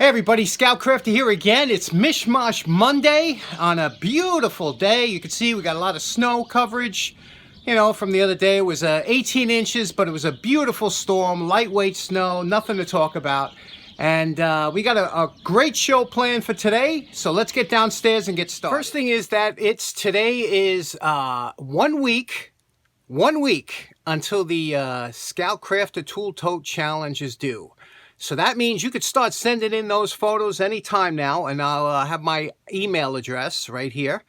Hey everybody, Scoutcrafter here again. It's Mishmash Monday on a beautiful day. You can see we got a lot of snow coverage. You know, from the other day it was 18 inches, but it was a beautiful storm, lightweight snow, nothing to talk about. And we got a great show planned for today, so let's get downstairs and get started. First thing is that today is 1 week until the Scoutcrafter Tool Tote Challenge is due. So that means you could start sending in those photos anytime now, and I'll have my email address right here.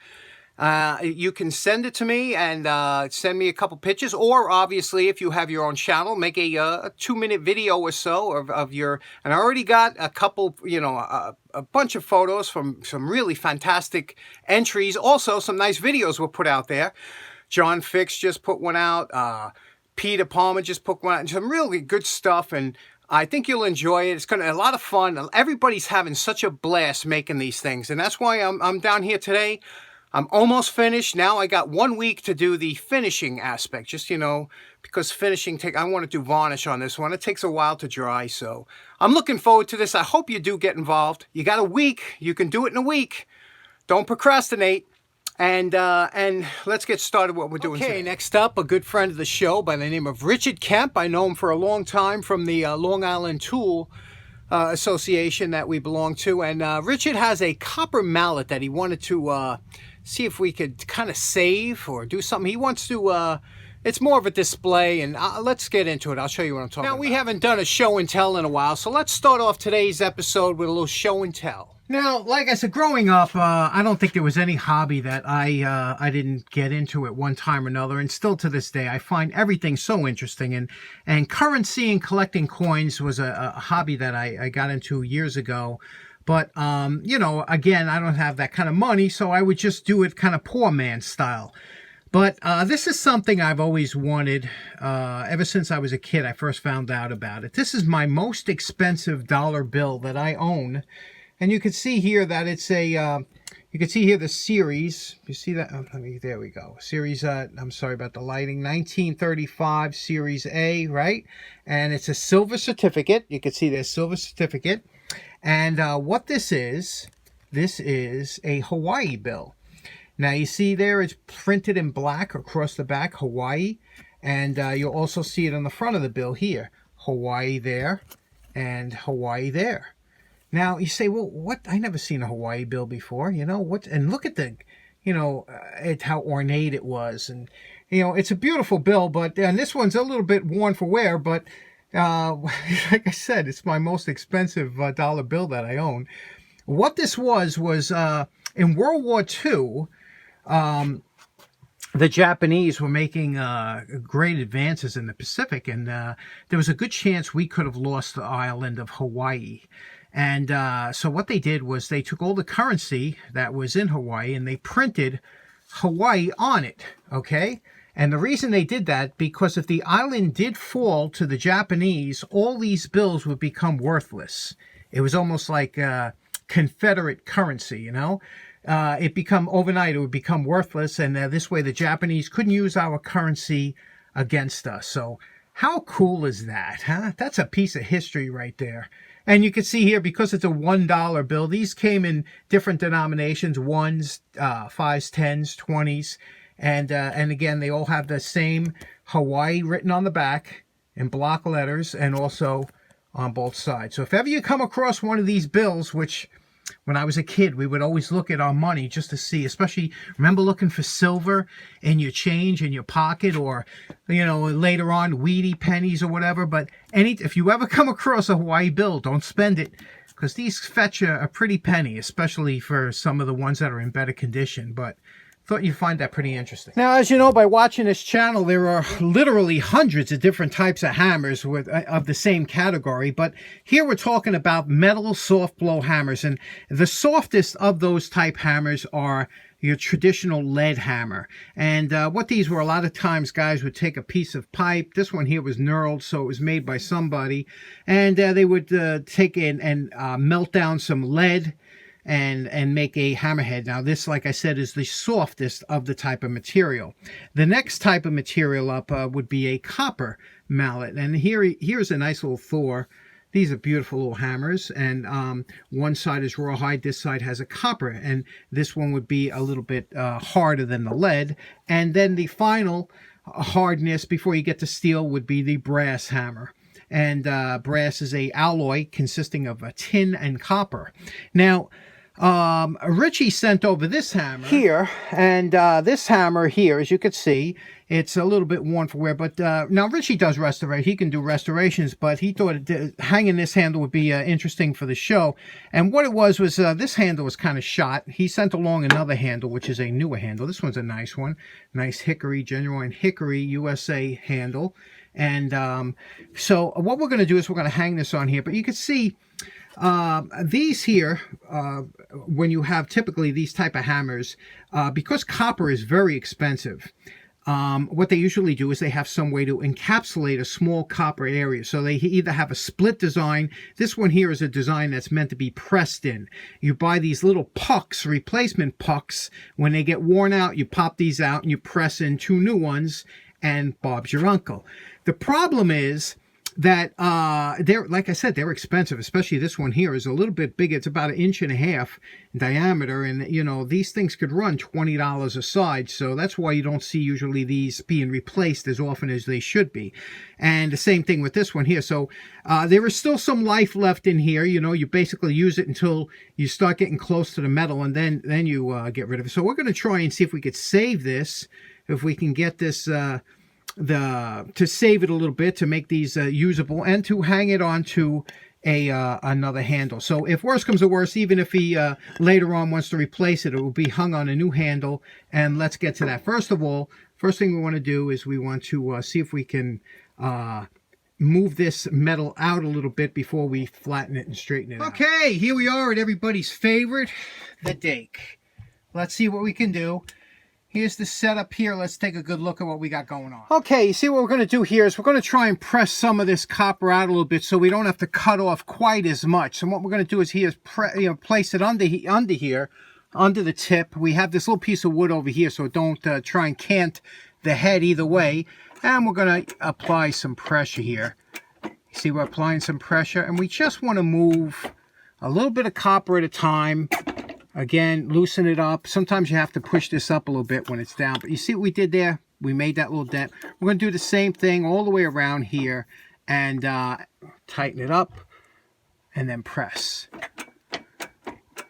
You can send it to me and send me a couple pictures, or obviously if you have your own channel, make a 2-minute video or so of your, and I already got a couple, you know, a bunch of photos from some really fantastic entries. Also some nice videos were put out there. John Fix just put one out. Peter Palmer just put one out. Some really good stuff, and I think you'll enjoy it. It's gonna be a lot of fun. Everybody's having such a blast making these things, and that's why I'm down here today. I'm almost finished. Now I got 1 week to do the finishing aspect, just, you know, because finishing I want to do varnish on this one. It takes a while to dry, so I'm looking forward to this. I hope you do get involved. You got a week. You can do it in a week. Don't procrastinate. And let's get started what we're doing today. Next up, a good friend of the show by the name of Richard Kemp. I know him for a long time from the Long Island Tool Association that we belong to. And Richard has a copper mallet that he wanted to see if we could kind of save or do something. He wants to, it's more of a display, and let's get into it. I'll show you what I'm talking about. Now, we haven't done a show and tell in a while, so let's start off today's episode with a little show and tell. Now, like I said, growing up, I don't think there was any hobby that I didn't get into at one time or another, and still to this day, I find everything so interesting. And currency and collecting coins was a hobby that I got into years ago. But, you know, again, I don't have that kind of money, so I would just do it kind of poor man style. But this is something I've always wanted ever since I was a kid. I first found out about it. This is my most expensive dollar bill that I own. And you can see here that it's a, you can see here the series. You see that? Oh, there we go. Series, I'm sorry about the lighting. 1935 Series A, right? And it's a silver certificate. You can see there's silver certificate. And what this is a Hawaii bill. Now you see there it's printed in black across the back, Hawaii. And you'll also see it on the front of the bill here. Hawaii there and Hawaii there. Now, you say, well, what? I never seen a Hawaii bill before, you know, what? And look at the, you know, how ornate it was. And, you know, it's a beautiful bill, but, and this one's a little bit worn for wear, but, like I said, it's my most expensive dollar bill that I own. What this was in World War II, the Japanese were making great advances in the Pacific, and there was a good chance we could have lost the island of Hawaii. And so what they did was they took all the currency that was in Hawaii and they printed Hawaii on it, okay? And the reason they did that, because if the island did fall to the Japanese, all these bills would become worthless. It was almost like Confederate currency, you know? Overnight, it would become worthless, and this way the Japanese couldn't use our currency against us. So how cool is that, huh? That's a piece of history right there. And you can see here, because it's a $1 bill, these came in different denominations, 1s, 5s, 10s, 20s. And again, they all have the same Hawaii written on the back in block letters and also on both sides. So if ever you come across one of these bills, which when I was a kid, we would always look at our money just to see, especially, remember looking for silver in your change in your pocket, or, you know, later on, weedy pennies or whatever. But if you ever come across a Hawaii bill, don't spend it, because these fetch a pretty penny, especially for some of the ones that are in better condition. But thought you'd find that pretty interesting. Now, as you know, by watching this channel, there are literally hundreds of different types of hammers of the same category. But here we're talking about metal soft blow hammers. And the softest of those type hammers are your traditional lead hammer. And what these were, a lot of times guys would take a piece of pipe. This one here was knurled, so it was made by somebody. And they would take in and melt down some lead and make a hammerhead. Now this, like I said, is the softest of the type of material. The next type of material up would be a copper mallet. And here's a nice little Thor These are beautiful little hammers, and one side is rawhide, this side has a copper, and this one would be a little bit harder than the lead. And then the final hardness before you get to steel would be the brass hammer. And brass is a alloy consisting of a tin and copper. Now, Richie sent over this hammer here, and this hammer here, as you can see, it's a little bit worn for wear, but now Richie does restoration. He can do restorations, but he thought hanging this handle would be interesting for the show. And what it was this handle was kind of shot. He sent along another handle, which is a newer handle. This one's a nice one. Nice hickory, genuine hickory USA handle. And so what we're going to do is we're going to hang this on here, but you can see these here, when you have typically these type of hammers, because copper is very expensive, what they usually do is they have some way to encapsulate a small copper area. So they either have a split design. This one here is a design that's meant to be pressed in. You buy these little pucks, replacement pucks. When they get worn out, you pop these out and you press in 2 new ones, and Bob's your uncle. The problem is that they're, like I said, they're expensive. Especially this one here is a little bit bigger. It's about 1.5 inches in diameter, and you know, these things could run $20 a side. So that's why you don't see usually these being replaced as often as they should be. And the same thing with this one here. So there is still some life left in here. You know, you basically use it until you start getting close to the metal, and then you get rid of it. So we're going to try and see if we could save this, if we can get this to save it a little bit, to make these usable, and to hang it onto another handle. So if worse comes to worse, even if he later on wants to replace it, it will be hung on a new handle. And let's get to that. First of all, first thing we want to do is we want to see if we can move this metal out a little bit before we flatten it and straighten it out. Okay, here we are at everybody's favorite, the dake. Let's see what we can do. Here's the setup here. Let's take a good look at what we got going on. Okay, you see what we're going to do here is we're going to try and press some of this copper out a little bit so we don't have to cut off quite as much. So what we're going to do is here is place it under here, under the tip. We have this little piece of wood over here, so don't try and cant the head either way. And we're going to apply some pressure here. See, we're applying some pressure, and we just want to move a little bit of copper at a time. Again, loosen it up. Sometimes you have to push this up a little bit when it's down. But you see what we did there? We made that little dent. We're going to do the same thing all the way around here and tighten it up and then press.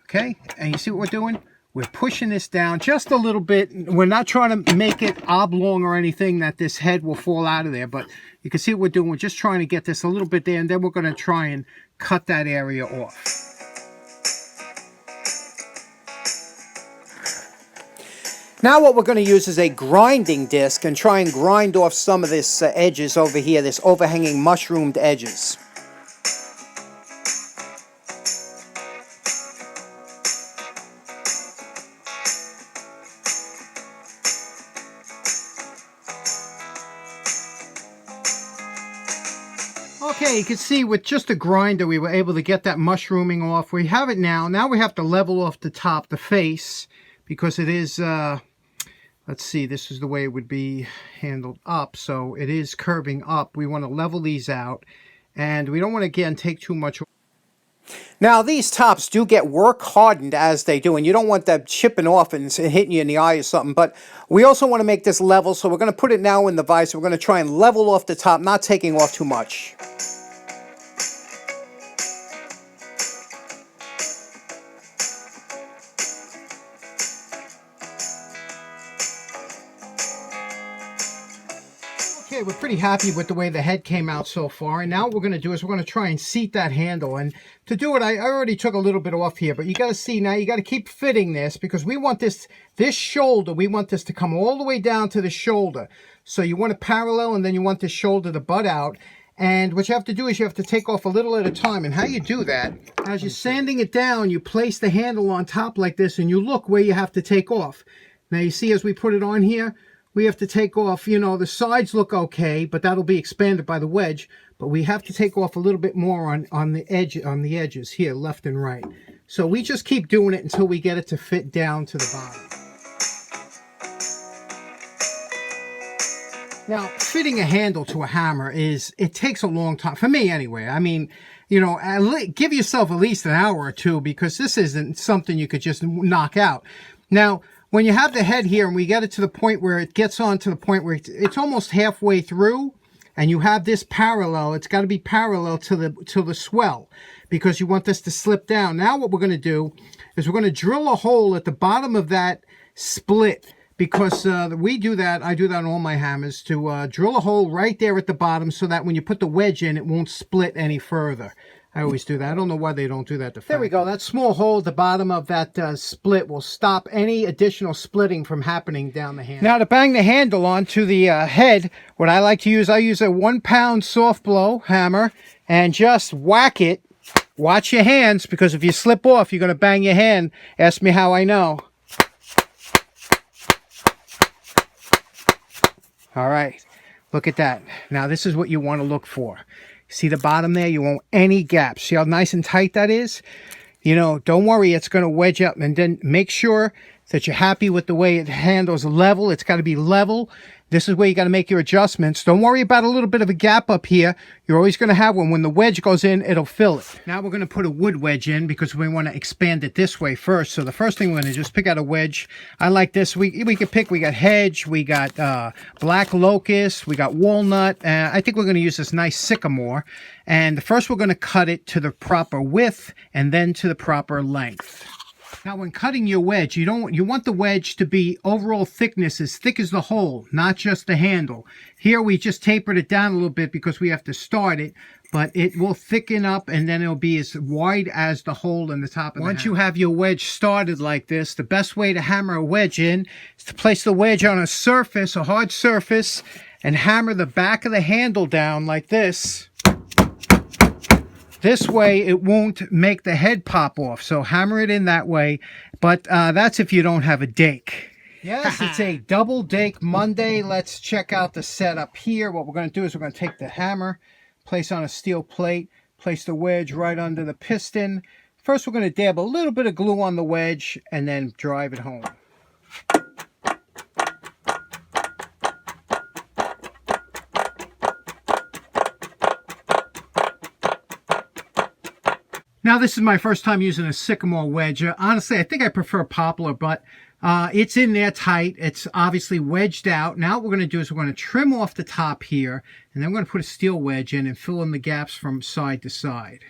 Okay? And you see what we're doing? We're pushing this down just a little bit. We're not trying to make it oblong or anything that this head will fall out of there. But you can see what we're doing. We're just trying to get this a little bit there. And then we're going to try and cut that area off. Now what we're going to use is a grinding disc and try and grind off some of this edges over here, this overhanging mushroomed edges. Okay, you can see with just a grinder we were able to get that mushrooming off. We have it now. Now we have to level off the top, the face, because it is... let's see, this is the way it would be handled up, so it is curving up. We want to level these out, and we don't want to, again, take too much. Now, these tops do get work hardened as they do, and you don't want that chipping off and hitting you in the eye or something, but we also want to make this level, so we're going to put it now in the vise. We're going to try and level off the top, not taking off too much. Okay, we're pretty happy with the way the head came out so far, and now what we're going to do is we're going to try and seat that handle. And to do it, I already took a little bit off here, but you got to see now, you got to keep fitting this, because we want this shoulder, we want this to come all the way down to the shoulder. So you want it parallel, and then you want this shoulder to butt out. And what you have to do is you have to take off a little at a time. And how you do that, as you're sanding it down, you place the handle on top like this, and you look where you have to take off. Now you see as we put it on here, we have to take off, you know, the sides look okay, but that'll be expanded by the wedge. But we have to take off a little bit more on the edges here, left and right. So we just keep doing it until we get it to fit down to the bottom. Now, fitting a handle to a hammer it takes a long time, for me anyway. I mean, you know, give yourself at least an hour or two, because this isn't something you could just knock out. Now, when you have the head here and we get it to the point where it gets on to the point where it's almost halfway through, and you have this parallel, it's got to be parallel to the swell, because you want this to slip down. Now what we're going to do is we're going to drill a hole at the bottom of that split, because we do that, I do that on all my hammers, to drill a hole right there at the bottom so that when you put the wedge in, it won't split any further. I always do that. I don't know why they don't do that. There we go. That small hole at the bottom of that split will stop any additional splitting from happening down the handle. Now, to bang the handle onto the head, what I like to use, I use a 1-pound soft blow hammer and just whack it. Watch your hands, because if you slip off, you're going to bang your hand. Ask me how I know. All right, look at that. Now, this is what you want to look for. See the bottom there? You want any gaps. See how nice and tight that is? You know, don't worry, it's going to wedge up. And then make sure that you're happy with the way it handles level. It's got to be level. This is where you got to make your adjustments. Don't worry about a little bit of a gap up here. You're always going to have one. When the wedge goes in, it'll fill it. Now we're going to put a wood wedge in, because we want to expand it this way first. So the first thing we're going to just pick out a wedge. I like this. We could pick, we got hedge, we got black locust, we got walnut. I think we're going to use this nice sycamore. And first we're going to cut it to the proper width and then to the proper length. Now, when cutting your wedge, you want the wedge to be overall thickness as thick as the hole, not just the handle. Here we just tapered it down a little bit because we have to start it, but it will thicken up and then it'll be as wide as the hole in the top of the hammer. Once you have your wedge started like this, the best way to hammer a wedge in is to place the wedge on a surface, a hard surface, and hammer the back of the handle down like this. This way, it won't make the head pop off. So hammer it in that way. But that's if you don't have a dake. Yes, it's a double dake Monday. Let's check out the setup here. What we're going to do is we're going to take the hammer, place on a steel plate, place the wedge right under the piston. First, we're going to dab a little bit of glue on the wedge and then drive it home. Now, this is my first time using a sycamore wedge. Honestly, I think I prefer poplar, but it's in there tight. It's obviously wedged out. Now what we're going to do is we're going to trim off the top here, and then we're going to put a steel wedge in and fill in the gaps from side to side.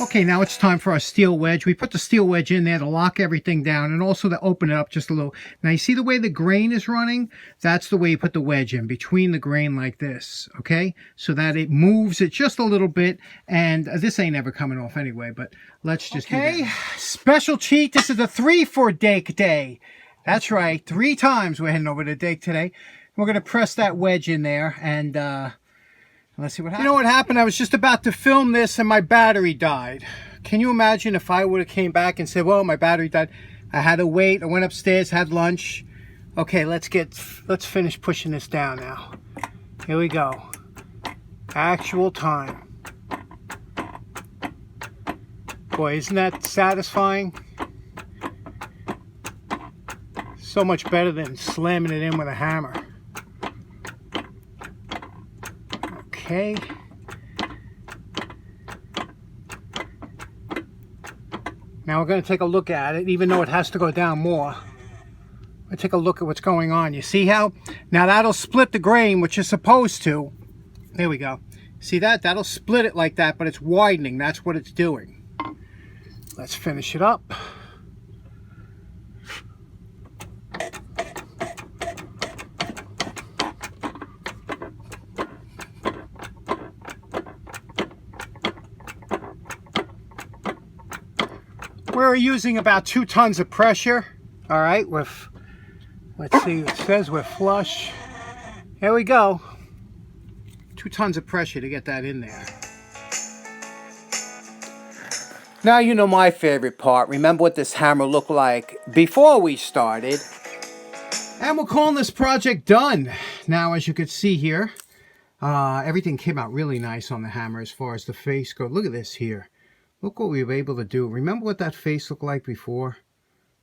Okay, now it's time for our steel wedge. We put the steel wedge in there to lock everything down and also to open it up just a little. Now, you see the way the grain is running? That's the way you put the wedge in, between the grain like this, okay? So that it moves it just a little bit, and this ain't ever coming off anyway, but let's just do that. Special treat. This is a 3 for Dake Day. That's right, 3 times we're heading over to Dake today. We're going to press that wedge in there, and let's see what happens. You know what happened? I was just about to film this and my battery died. Can you imagine if I would have came back and said, well, my battery died. I had to wait. I went upstairs, had lunch. Okay, let's finish pushing this down now. Here we go. Actual time. Boy, isn't that satisfying? So much better than slamming it in with a hammer. Okay. Now we're going to take a look at it, even though it has to go down more. Let's take a look at what's going on. You see how? Now that'll split the grain, which is supposed to. There we go. See that? That'll split it like that, but it's widening. That's what it's doing. Let's finish it up. We're using about 2 tons of pressure. All right, let's see, it says we're flush. Here we go. 2 tons of pressure to get that in there. Now you know my favorite part. Remember what this hammer looked like before we started. And we're calling this project done. Now, as you can see here, everything came out really nice on the hammer as far as the face goes. Look at this here. Look what we were able to do. Remember what that face looked like before?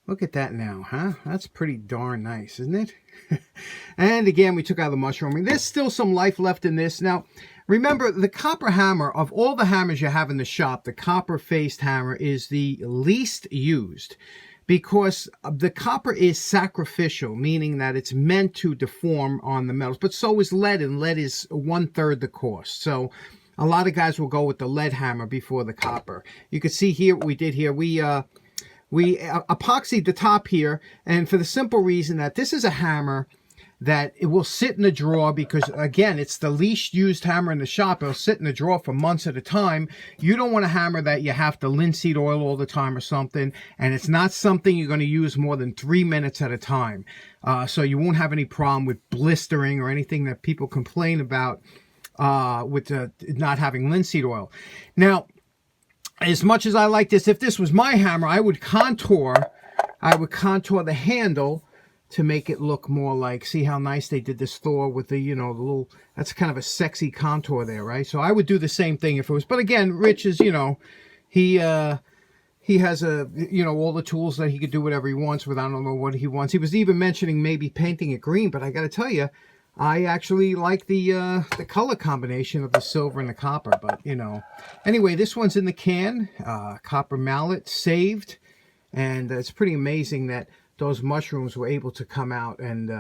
Look at that now, huh? That's pretty darn nice, isn't it? And again, we took out the mushrooming. There's still some life left in this. Now, remember, the copper hammer, of all the hammers you have in the shop, the copper-faced hammer is the least used because the copper is sacrificial, meaning that it's meant to deform on the metals. But so is lead, and lead is 1/3 the cost. So a lot of guys will go with the lead hammer before the copper. You can see here what we did here. We epoxied the top here, and for the simple reason that this is a hammer that it will sit in a drawer because, again, it's the least used hammer in the shop. It'll sit in a drawer for months at a time. You don't want a hammer that you have to linseed oil all the time or something, and it's not something you're going to use more than 3 minutes at a time. So you won't have any problem with blistering or anything that people complain about with not having linseed oil. Now, as much as I like this, if this was my hammer, I would contour the handle to make it look more like, see how nice they did this Thor with the, the little, that's kind of a sexy contour there, right? So I would do the same thing if it was, but again, Rich is, he has all the tools that he could do whatever he wants with. I don't know what he wants. He was even mentioning maybe painting it green, but I got to tell you, I actually like the color combination of the silver and the copper, but, Anyway, this one's in the can, copper mallet, saved, and it's pretty amazing that those mushrooms were able to come out and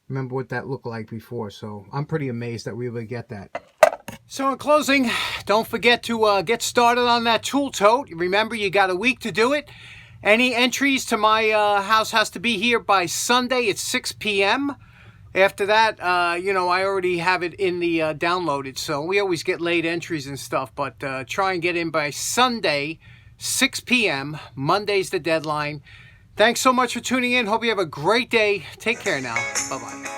remember what that looked like before. So I'm pretty amazed that we were able to get that. So in closing, don't forget to get started on that tool tote. Remember, you got a week to do it. Any entries to my house has to be here by Sunday at 6 p.m. After that, I already have it in the downloaded, so we always get late entries and stuff, but try and get in by Sunday, 6 p.m. Monday's the deadline. Thanks so much for tuning in. Hope you have a great day. Take care now. Bye-bye.